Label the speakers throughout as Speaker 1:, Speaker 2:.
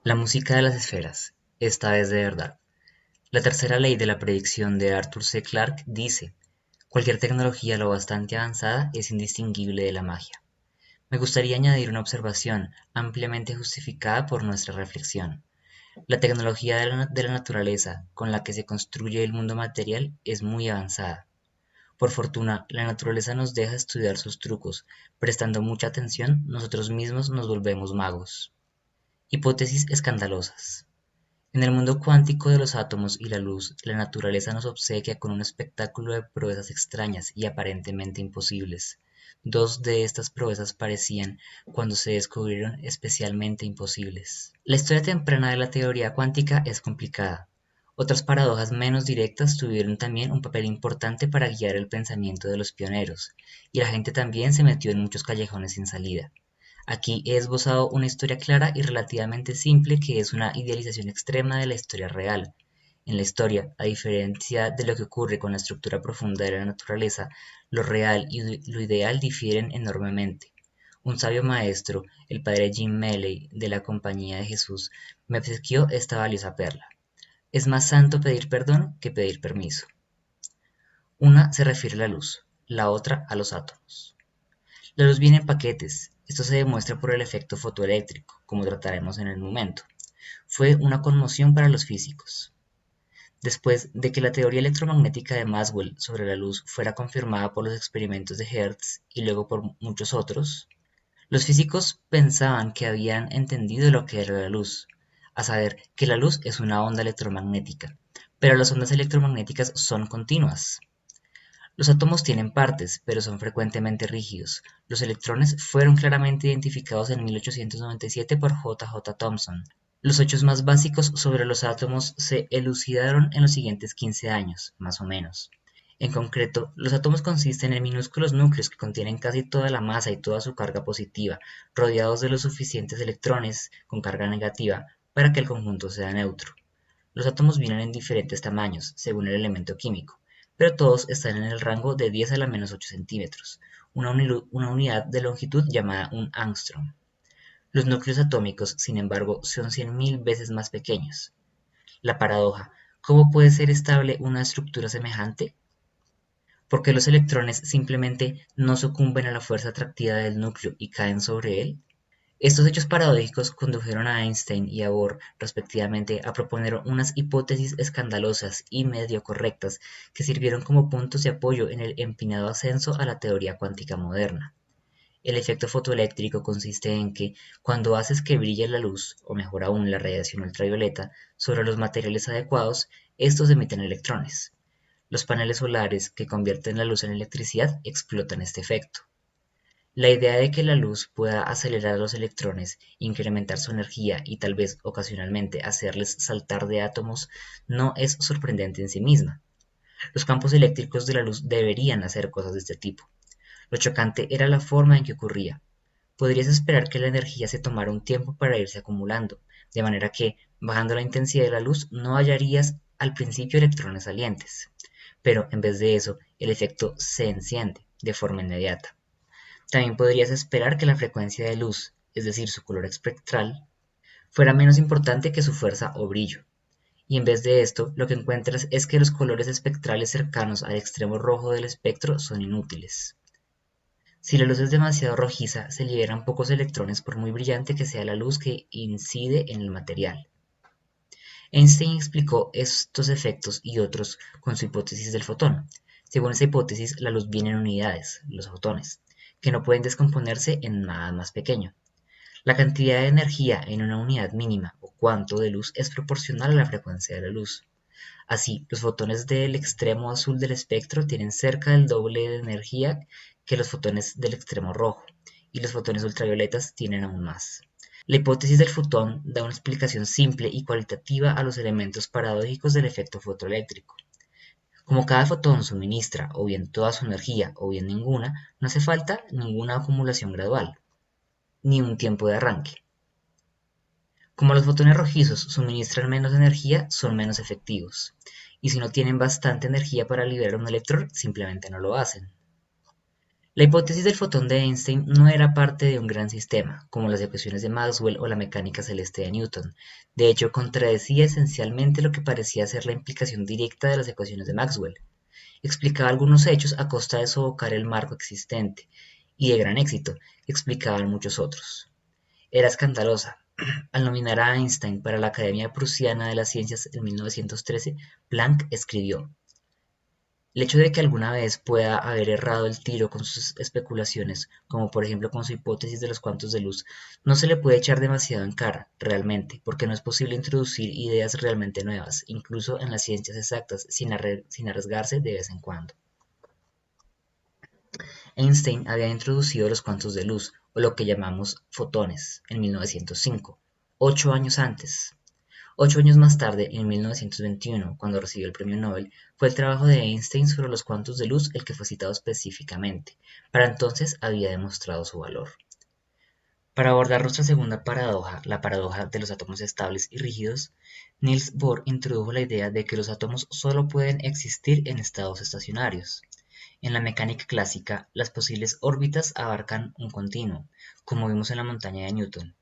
Speaker 1: La música de las esferas, esta vez de verdad. La tercera ley de la predicción de Arthur C. Clarke dice: cualquier tecnología lo bastante avanzada es indistinguible de la magia. Me gustaría añadir una observación ampliamente justificada por nuestra reflexión. La tecnología de la naturaleza con la que se construye el mundo material es muy avanzada. Por fortuna, la naturaleza nos deja estudiar sus trucos. Prestando mucha atención, nosotros mismos nos volvemos magos. Hipótesis escandalosas. En el mundo cuántico de los átomos y la luz, la naturaleza nos obsequia con un espectáculo de proezas extrañas y aparentemente imposibles. Dos de estas proezas parecían, cuando se descubrieron, especialmente imposibles. La historia temprana de la teoría cuántica es complicada. Otras paradojas menos directas tuvieron también un papel importante para guiar el pensamiento de los pioneros, y la gente también se metió en muchos callejones sin salida. Aquí he esbozado una historia clara y relativamente simple que es una idealización extrema de la historia real. En la historia, a diferencia de lo que ocurre con la estructura profunda de la naturaleza, lo real y lo ideal difieren enormemente. Un sabio maestro, el padre Jim Melley de la Compañía de Jesús, me obsequió esta valiosa perla. Es más santo pedir perdón que pedir permiso. Una se refiere a la luz, la otra a los átomos. La luz viene en paquetes. Esto se demuestra por el efecto fotoeléctrico, como trataremos en el momento. Fue una conmoción para los físicos. Después de que la teoría electromagnética de Maxwell sobre la luz fuera confirmada por los experimentos de Hertz y luego por muchos otros, los físicos pensaban que habían entendido lo que era la luz, a saber que la luz es una onda electromagnética, pero las ondas electromagnéticas son continuas. Los átomos tienen partes, pero son frecuentemente rígidos. Los electrones fueron claramente identificados en 1897 por J. J. Thomson. Los hechos más básicos sobre los átomos se elucidaron en los siguientes 15 años, más o menos. En concreto, los átomos consisten en minúsculos núcleos que contienen casi toda la masa y toda su carga positiva, rodeados de los suficientes electrones con carga negativa para que el conjunto sea neutro. Los átomos vienen en diferentes tamaños, según el elemento químico, pero todos están en el rango de 10 a la menos 8 centímetros, una unidad de longitud llamada un ángstrom. Los núcleos atómicos, sin embargo, son 100.000 veces más pequeños. La paradoja: ¿cómo puede ser estable una estructura semejante? ¿Por qué los electrones simplemente no sucumben a la fuerza atractiva del núcleo y caen sobre él? Estos hechos paradójicos condujeron a Einstein y a Bohr, respectivamente, a proponer unas hipótesis escandalosas y medio correctas que sirvieron como puntos de apoyo en el empinado ascenso a la teoría cuántica moderna. El efecto fotoeléctrico consiste en que, cuando haces que brille la luz, o mejor aún la radiación ultravioleta, sobre los materiales adecuados, estos emiten electrones. Los paneles solares, que convierten la luz en electricidad, explotan este efecto. La idea de que la luz pueda acelerar a los electrones, incrementar su energía y tal vez ocasionalmente hacerles saltar de átomos no es sorprendente en sí misma. Los campos eléctricos de la luz deberían hacer cosas de este tipo. Lo chocante era la forma en que ocurría. Podrías esperar que la energía se tomara un tiempo para irse acumulando, de manera que, bajando la intensidad de la luz, no hallarías al principio electrones salientes. Pero, en vez de eso, el efecto se enciende de forma inmediata. También podrías esperar que la frecuencia de luz, es decir, su color espectral, fuera menos importante que su fuerza o brillo. Y en vez de esto, lo que encuentras es que los colores espectrales cercanos al extremo rojo del espectro son inútiles. Si la luz es demasiado rojiza, se liberan pocos electrones por muy brillante que sea la luz que incide en el material. Einstein explicó estos efectos y otros con su hipótesis del fotón. Según esa hipótesis, la luz viene en unidades, los fotones, que no pueden descomponerse en nada más pequeño. La cantidad de energía en una unidad mínima o cuanto de luz es proporcional a la frecuencia de la luz. Así, los fotones del extremo azul del espectro tienen cerca del doble de energía que los fotones del extremo rojo, y los fotones ultravioletas tienen aún más. La hipótesis del fotón da una explicación simple y cualitativa a los elementos paradójicos del efecto fotoeléctrico. Como cada fotón suministra o bien toda su energía o bien ninguna, no hace falta ninguna acumulación gradual, ni un tiempo de arranque. Como los fotones rojizos suministran menos energía, son menos efectivos, y si no tienen bastante energía para liberar un electrón, simplemente no lo hacen. La hipótesis del fotón de Einstein no era parte de un gran sistema, como las ecuaciones de Maxwell o la mecánica celeste de Newton. De hecho, contradecía esencialmente lo que parecía ser la implicación directa de las ecuaciones de Maxwell. Explicaba algunos hechos a costa de sofocar el marco existente, y de gran éxito, explicaban muchos otros. Era escandalosa. Al nominar a Einstein para la Academia Prusiana de las Ciencias en 1913, Planck escribió: el hecho de que alguna vez pueda haber errado el tiro con sus especulaciones, como por ejemplo con su hipótesis de los cuantos de luz, no se le puede echar demasiado en cara, realmente, porque no es posible introducir ideas realmente nuevas, incluso en las ciencias exactas, sin arriesgarse de vez en cuando. Einstein había introducido los cuantos de luz, o lo que llamamos fotones, en 1905, 8 años antes. 8 años más tarde, en 1921, cuando recibió el premio Nobel, fue el trabajo de Einstein sobre los cuantos de luz el que fue citado específicamente. Para entonces había demostrado su valor. Para abordar nuestra segunda paradoja, la paradoja de los átomos estables y rígidos, Niels Bohr introdujo la idea de que los átomos solo pueden existir en estados estacionarios. En la mecánica clásica, las posibles órbitas abarcan un continuo, como vimos en la montaña de Newton.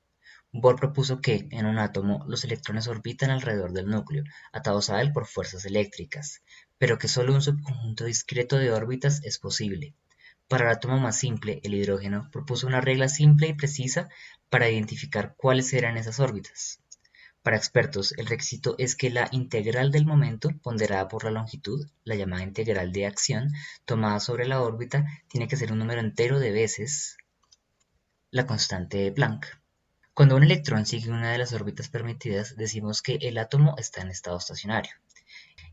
Speaker 1: Bohr propuso que, en un átomo, los electrones orbitan alrededor del núcleo, atados a él por fuerzas eléctricas, pero que solo un subconjunto discreto de órbitas es posible. Para el átomo más simple, el hidrógeno, propuso una regla simple y precisa para identificar cuáles eran esas órbitas. Para expertos, el requisito es que la integral del momento, ponderada por la longitud, la llamada integral de acción, tomada sobre la órbita, tiene que ser un número entero de veces la constante de Planck. Cuando un electrón sigue una de las órbitas permitidas, decimos que el átomo está en estado estacionario.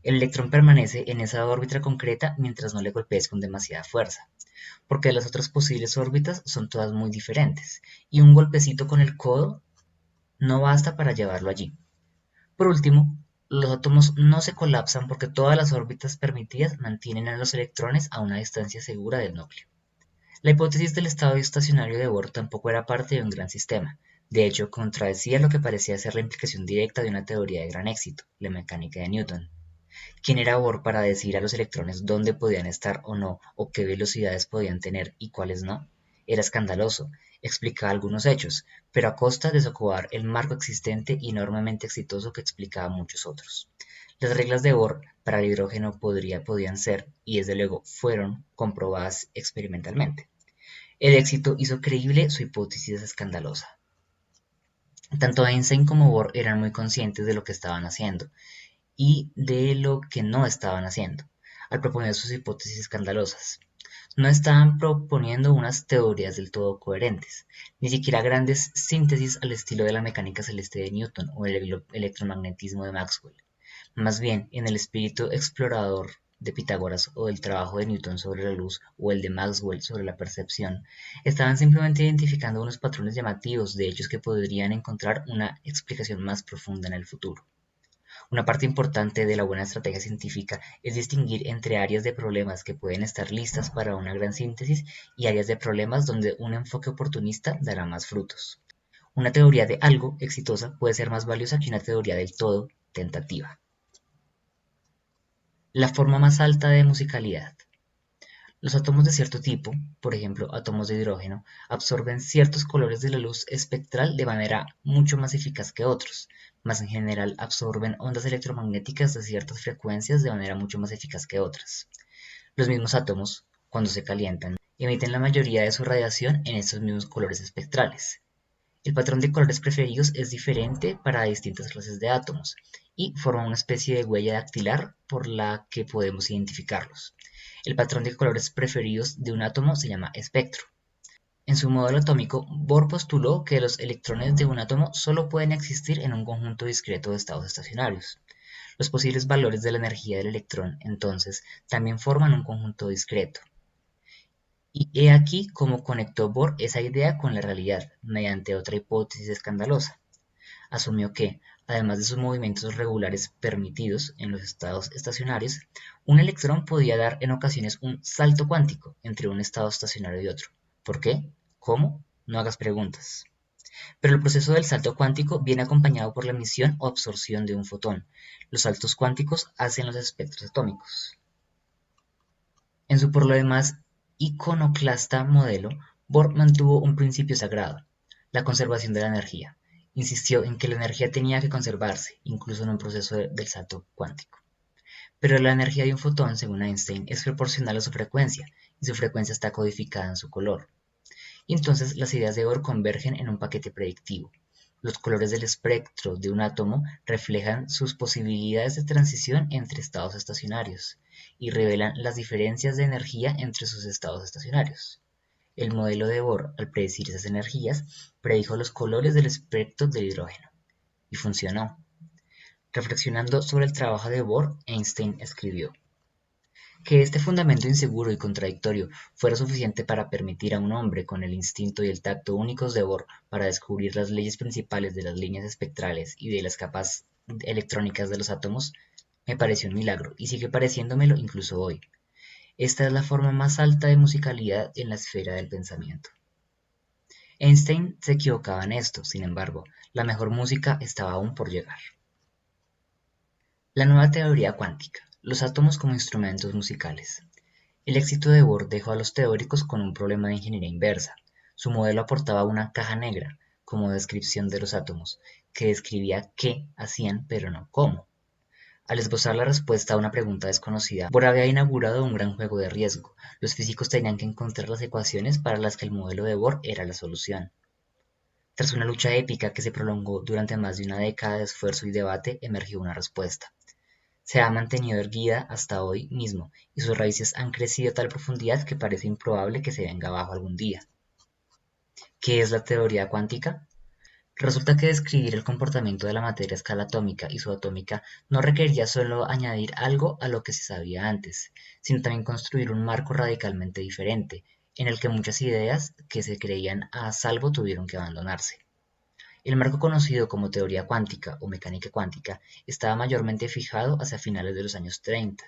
Speaker 1: El electrón permanece en esa órbita concreta mientras no le golpees con demasiada fuerza, porque las otras posibles órbitas son todas muy diferentes, y un golpecito con el codo no basta para llevarlo allí. Por último, los átomos no se colapsan porque todas las órbitas permitidas mantienen a los electrones a una distancia segura del núcleo. La hipótesis del estado estacionario de Bohr tampoco era parte de un gran sistema. De hecho, contradecía lo que parecía ser la implicación directa de una teoría de gran éxito, la mecánica de Newton. ¿Quién era Bohr para decir a los electrones dónde podían estar o no, o qué velocidades podían tener y cuáles no? Era escandaloso, explicaba algunos hechos, pero a costa de socavar el marco existente y enormemente exitoso que explicaba muchos otros. Las reglas de Bohr para el hidrógeno podían ser, y desde luego fueron, comprobadas experimentalmente. El éxito hizo creíble su hipótesis escandalosa. Tanto Einstein como Bohr eran muy conscientes de lo que estaban haciendo y de lo que no estaban haciendo al proponer sus hipótesis escandalosas. No estaban proponiendo unas teorías del todo coherentes, ni siquiera grandes síntesis al estilo de la mecánica celeste de Newton o el electromagnetismo de Maxwell. Más bien, en el espíritu explorador de Pitágoras o del trabajo de Newton sobre la luz o el de Maxwell sobre la percepción, estaban simplemente identificando unos patrones llamativos de hechos que podrían encontrar una explicación más profunda en el futuro. Una parte importante de la buena estrategia científica es distinguir entre áreas de problemas que pueden estar listas para una gran síntesis y áreas de problemas donde un enfoque oportunista dará más frutos. Una teoría de algo exitosa puede ser más valiosa que una teoría del todo tentativa. La forma más alta de musicalidad. Los átomos de cierto tipo, por ejemplo átomos de hidrógeno, absorben ciertos colores de la luz espectral de manera mucho más eficaz que otros, mas en general absorben ondas electromagnéticas de ciertas frecuencias de manera mucho más eficaz que otras. Los mismos átomos, cuando se calientan, emiten la mayoría de su radiación en estos mismos colores espectrales. El patrón de colores preferidos es diferente para distintas clases de átomos y forma una especie de huella dactilar por la que podemos identificarlos. El patrón de colores preferidos de un átomo se llama espectro. En su modelo atómico, Bohr postuló que los electrones de un átomo solo pueden existir en un conjunto discreto de estados estacionarios. Los posibles valores de la energía del electrón, entonces, también forman un conjunto discreto. Y he aquí cómo conectó Bohr esa idea con la realidad, mediante otra hipótesis escandalosa. Asumió que, además de sus movimientos regulares permitidos en los estados estacionarios, un electrón podía dar en ocasiones un salto cuántico entre un estado estacionario y otro. ¿Por qué? ¿Cómo? No hagas preguntas. Pero el proceso del salto cuántico viene acompañado por la emisión o absorción de un fotón. Los saltos cuánticos hacen los espectros atómicos. En su por lo demás iconoclasta modelo, Bohr mantuvo un principio sagrado: la conservación de la energía. Insistió en que la energía tenía que conservarse, incluso en un proceso del salto cuántico. Pero la energía de un fotón, según Einstein, es proporcional a su frecuencia, y su frecuencia está codificada en su color. Y entonces las ideas de Bohr convergen en un paquete predictivo. Los colores del espectro de un átomo reflejan sus posibilidades de transición entre estados estacionarios y revelan las diferencias de energía entre sus estados estacionarios. El modelo de Bohr, al predecir esas energías, predijo los colores del espectro del hidrógeno. Y funcionó. Reflexionando sobre el trabajo de Bohr, Einstein escribió: que este fundamento inseguro y contradictorio fuera suficiente para permitir a un hombre con el instinto y el tacto únicos de Bohr para descubrir las leyes principales de las líneas espectrales y de las capas electrónicas de los átomos, me pareció un milagro, y sigue pareciéndomelo incluso hoy. Esta es la forma más alta de musicalidad en la esfera del pensamiento. Einstein se equivocaba en esto, sin embargo, la mejor música estaba aún por llegar. La nueva teoría cuántica: los átomos como instrumentos musicales. El éxito de Bohr dejó a los teóricos con un problema de ingeniería inversa. Su modelo aportaba una caja negra, como descripción de los átomos, que describía qué hacían pero no cómo. Al esbozar la respuesta a una pregunta desconocida, Bohr había inaugurado un gran juego de riesgo. Los físicos tenían que encontrar las ecuaciones para las que el modelo de Bohr era la solución. Tras una lucha épica que se prolongó durante más de una década de esfuerzo y debate, emergió una respuesta. Se ha mantenido erguida hasta hoy mismo, y sus raíces han crecido a tal profundidad que parece improbable que se venga abajo algún día. ¿Qué es la teoría cuántica? Resulta que describir el comportamiento de la materia a escala atómica y subatómica no requería solo añadir algo a lo que se sabía antes, sino también construir un marco radicalmente diferente, en el que muchas ideas que se creían a salvo tuvieron que abandonarse. El marco conocido como teoría cuántica o mecánica cuántica estaba mayormente fijado hacia finales de los años 30.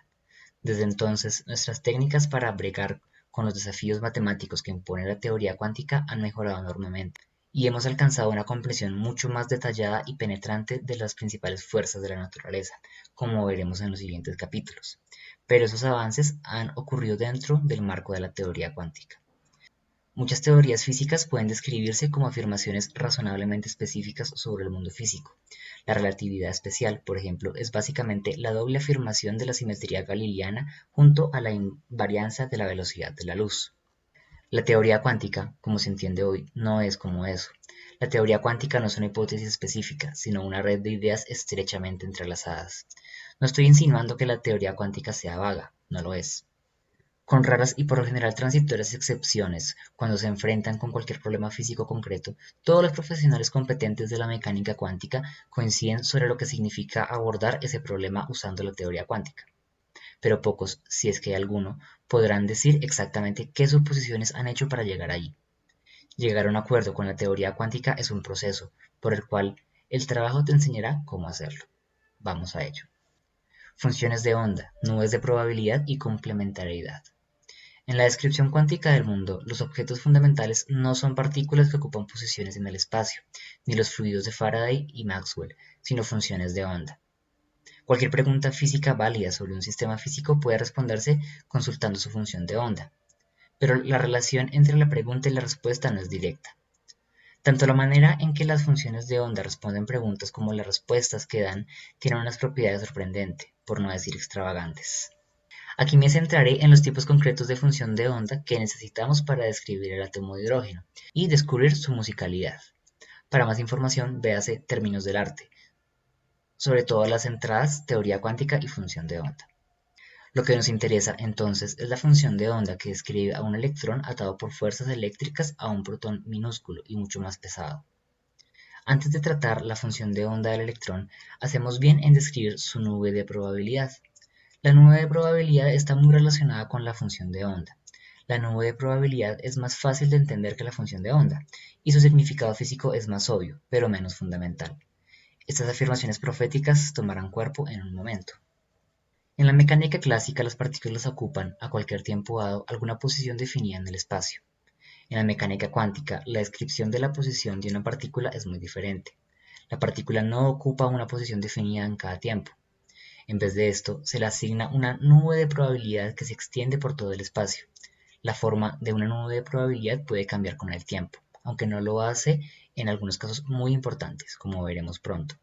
Speaker 1: Desde entonces, nuestras técnicas para bregar con los desafíos matemáticos que impone la teoría cuántica han mejorado enormemente, y hemos alcanzado una comprensión mucho más detallada y penetrante de las principales fuerzas de la naturaleza, como veremos en los siguientes capítulos. Pero esos avances han ocurrido dentro del marco de la teoría cuántica. Muchas teorías físicas pueden describirse como afirmaciones razonablemente específicas sobre el mundo físico. La relatividad especial, por ejemplo, es básicamente la doble afirmación de la simetría galileana junto a la invarianza de la velocidad de la luz. La teoría cuántica, como se entiende hoy, no es como eso. La teoría cuántica no es una hipótesis específica, sino una red de ideas estrechamente entrelazadas. No estoy insinuando que la teoría cuántica sea vaga, no lo es. Con raras y por lo general transitorias excepciones, cuando se enfrentan con cualquier problema físico concreto, todos los profesionales competentes de la mecánica cuántica coinciden sobre lo que significa abordar ese problema usando la teoría cuántica. Pero pocos, si es que hay alguno, podrán decir exactamente qué suposiciones han hecho para llegar allí. Llegar a un acuerdo con la teoría cuántica es un proceso, por el cual el trabajo te enseñará cómo hacerlo. Vamos a ello. Funciones de onda, nubes de probabilidad y complementariedad. En la descripción cuántica del mundo, los objetos fundamentales no son partículas que ocupan posiciones en el espacio, ni los fluidos de Faraday y Maxwell, sino funciones de onda. Cualquier pregunta física válida sobre un sistema físico puede responderse consultando su función de onda, pero la relación entre la pregunta y la respuesta no es directa. Tanto la manera en que las funciones de onda responden preguntas como las respuestas que dan tienen unas propiedades sorprendentes, por no decir extravagantes. Aquí me centraré en los tipos concretos de función de onda que necesitamos para describir el átomo de hidrógeno y descubrir su musicalidad. Para más información, véase Términos del arte, sobre todo las entradas teoría cuántica y función de onda. Lo que nos interesa entonces es la función de onda que describe a un electrón atado por fuerzas eléctricas a un protón minúsculo y mucho más pesado. Antes de tratar la función de onda del electrón, hacemos bien en describir su nube de probabilidad. La nube de probabilidad está muy relacionada con la función de onda. La nube de probabilidad es más fácil de entender que la función de onda, y su significado físico es más obvio, pero menos fundamental. Estas afirmaciones proféticas tomarán cuerpo en un momento. En la mecánica clásica, las partículas ocupan, a cualquier tiempo dado, alguna posición definida en el espacio. En la mecánica cuántica, la descripción de la posición de una partícula es muy diferente. La partícula no ocupa una posición definida en cada tiempo. En vez de esto, se le asigna una nube de probabilidad que se extiende por todo el espacio. La forma de una nube de probabilidad puede cambiar con el tiempo, aunque no lo hace en algunos casos muy importantes, como veremos pronto.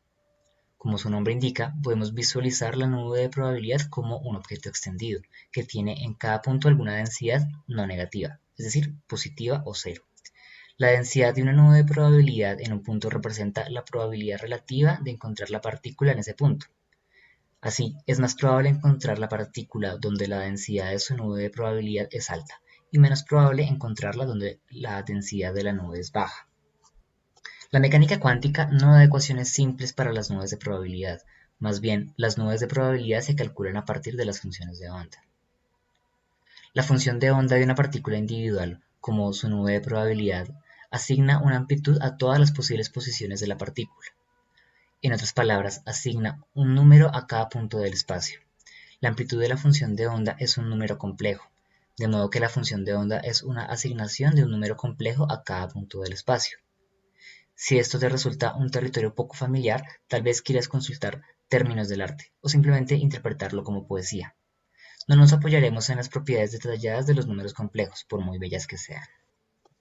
Speaker 1: Como su nombre indica, podemos visualizar la nube de probabilidad como un objeto extendido, que tiene en cada punto alguna densidad no negativa, es decir, positiva o cero. La densidad de una nube de probabilidad en un punto representa la probabilidad relativa de encontrar la partícula en ese punto. Así, es más probable encontrar la partícula donde la densidad de su nube de probabilidad es alta, y menos probable encontrarla donde la densidad de la nube es baja. La mecánica cuántica no da ecuaciones simples para las nubes de probabilidad, más bien, las nubes de probabilidad se calculan a partir de las funciones de onda. La función de onda de una partícula individual, como su nube de probabilidad, asigna una amplitud a todas las posibles posiciones de la partícula. En otras palabras, asigna un número a cada punto del espacio. La amplitud de la función de onda es un número complejo, de modo que la función de onda es una asignación de un número complejo a cada punto del espacio. Si esto te resulta un territorio poco familiar, tal vez quieras consultar términos del arte, o simplemente interpretarlo como poesía. No nos apoyaremos en las propiedades detalladas de los números complejos, por muy bellas que sean.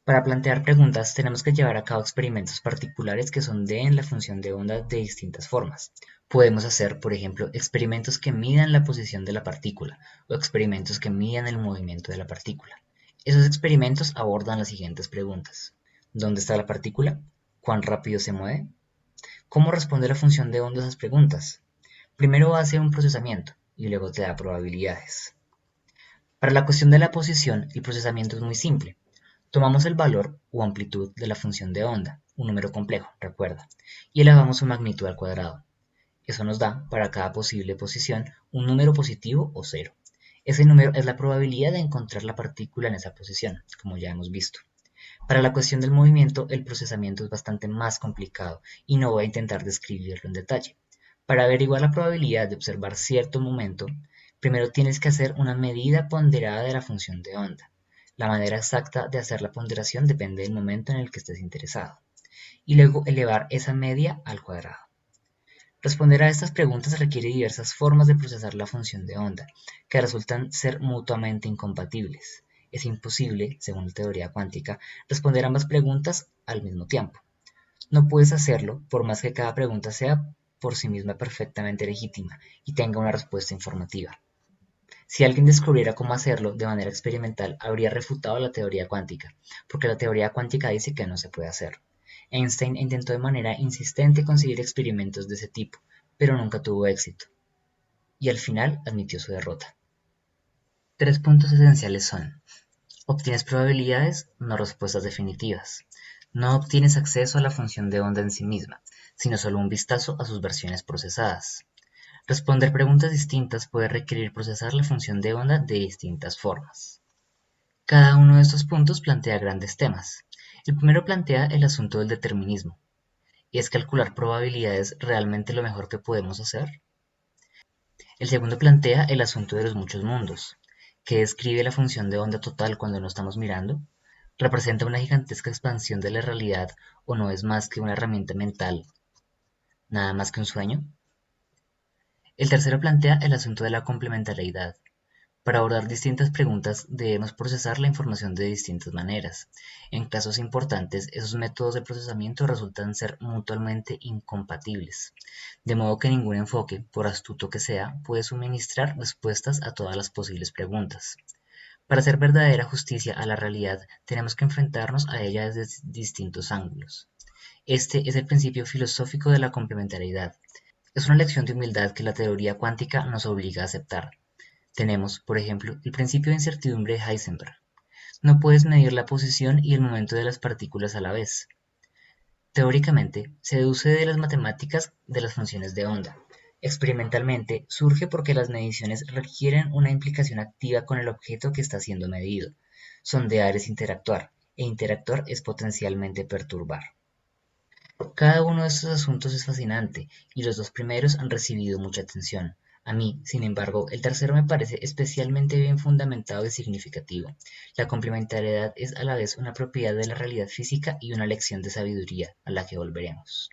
Speaker 1: Para plantear preguntas tenemos que llevar a cabo experimentos particulares que sondeen la función de onda de distintas formas. Podemos hacer, por ejemplo, experimentos que midan la posición de la partícula o experimentos que midan el movimiento de la partícula. Esos experimentos abordan las siguientes preguntas. ¿Dónde está la partícula? ¿Cuán rápido se mueve? ¿Cómo responde la función de onda a esas preguntas? Primero hace un procesamiento y luego te da probabilidades. Para la cuestión de la posición, el procesamiento es muy simple. Tomamos el valor o amplitud de la función de onda, un número complejo, recuerda, y elevamos su magnitud al cuadrado. Eso nos da, para cada posible posición, un número positivo o cero. Ese número es la probabilidad de encontrar la partícula en esa posición, como ya hemos visto. Para la cuestión del movimiento, el procesamiento es bastante más complicado y no voy a intentar describirlo en detalle. Para averiguar la probabilidad de observar cierto momento, primero tienes que hacer una medida ponderada de la función de onda. La manera exacta de hacer la ponderación depende del momento en el que estés interesado. Y luego elevar esa media al cuadrado. Responder a estas preguntas requiere diversas formas de procesar la función de onda, que resultan ser mutuamente incompatibles. Es imposible, según la teoría cuántica, responder ambas preguntas al mismo tiempo. No puedes hacerlo por más que cada pregunta sea por sí misma perfectamente legítima y tenga una respuesta informativa. Si alguien descubriera cómo hacerlo de manera experimental, habría refutado la teoría cuántica, porque la teoría cuántica dice que no se puede hacer. Einstein intentó de manera insistente conseguir experimentos de ese tipo, pero nunca tuvo éxito, y al final admitió su derrota. Tres puntos esenciales son: obtienes probabilidades, no respuestas definitivas. No obtienes acceso a la función de onda en sí misma, sino solo un vistazo a sus versiones procesadas. Responder preguntas distintas puede requerir procesar la función de onda de distintas formas. Cada uno de estos puntos plantea grandes temas. El primero plantea el asunto del determinismo. ¿Es calcular probabilidades realmente lo mejor que podemos hacer? El segundo plantea el asunto de los muchos mundos. ¿Qué describe la función de onda total cuando no estamos mirando? ¿Representa una gigantesca expansión de la realidad o no es más que una herramienta mental, nada más que un sueño? El tercero plantea el asunto de la complementariedad. Para abordar distintas preguntas debemos procesar la información de distintas maneras. En casos importantes, esos métodos de procesamiento resultan ser mutuamente incompatibles, de modo que ningún enfoque, por astuto que sea, puede suministrar respuestas a todas las posibles preguntas. Para hacer verdadera justicia a la realidad, tenemos que enfrentarnos a ella desde distintos ángulos. Este es el principio filosófico de la complementariedad. Es una lección de humildad que la teoría cuántica nos obliga a aceptar. Tenemos, por ejemplo, el principio de incertidumbre de Heisenberg. No puedes medir la posición y el momento de las partículas a la vez. Teóricamente, se deduce de las matemáticas de las funciones de onda. Experimentalmente, surge porque las mediciones requieren una implicación activa con el objeto que está siendo medido. Sondear es interactuar, e interactuar es potencialmente perturbar. Cada uno de estos asuntos es fascinante, y los dos primeros han recibido mucha atención. A mí, sin embargo, el tercero me parece especialmente bien fundamentado y significativo. La complementariedad es a la vez una propiedad de la realidad física y una lección de sabiduría, a la que volveremos.